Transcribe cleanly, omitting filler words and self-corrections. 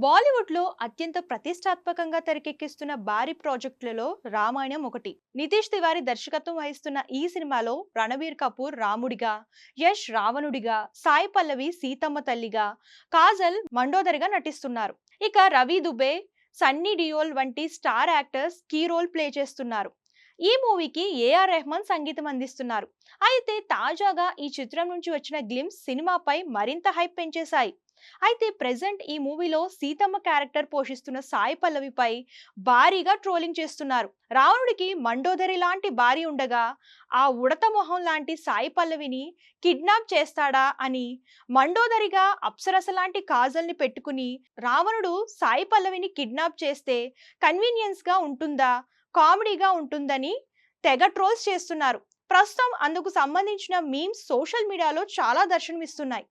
బాలీవుడ్‌లో అత్యంత ప్రతిష్టాత్మకంగా తెరకెక్కిస్తున్న భారీ ప్రాజెక్టులలో రామాయణం ఒకటి. నితీష్ తివారీ దర్శకత్వం వహిస్తున్న ఈ సినిమాలో రణబీర్ కపూర్ రాముడిగా, యష్ రావణుడిగా, సాయి పల్లవి సీతమ్మ తల్లిగా, కాజల్ మండోదరిగా నటిస్తున్నారు. ఇక రవి దుబే, సన్నీ డియోల్ వంటి star actors key role play చేస్తున్నారు. ఈ మూవీకి ఏఆర్ రెహమాన్ సంగీతం అందిస్తున్నారు. అయితే తాజాగా ఈ చిత్రం నుంచి వచ్చిన గ్లిమ్స్ సినిమాపై మరింత హైప్ పెంచేశాయి. అయితే ప్రెజెంట్ ఈ మూవీలో సీతమ్మ క్యారెక్టర్ పోషిస్తున్న సాయి పల్లవిపై భారీగా ట్రోలింగ్ చేస్తున్నారు. రావణుడికి మండోదరి లాంటి భార్య ఉండగా ఆ ఉడత మొహం లాంటి సాయి పల్లవిని కిడ్నాప్ చేస్తాడా అని, మండోదరిగా అప్సరస లాంటి కాజల్ని పెట్టుకుని రావణుడు సాయి పల్లవిని కిడ్నాప్ చేస్తే కన్వీనియన్స్ గా ఉంటుందా, కామెడీగా ఉంటుందని తెగ ట్రోల్స్ చేస్తున్నారు. ప్రస్తుతం అందుకు సంబంధించిన మీమ్స్ సోషల్ మీడియాలో చాలా దర్శనమిస్తున్నాయి.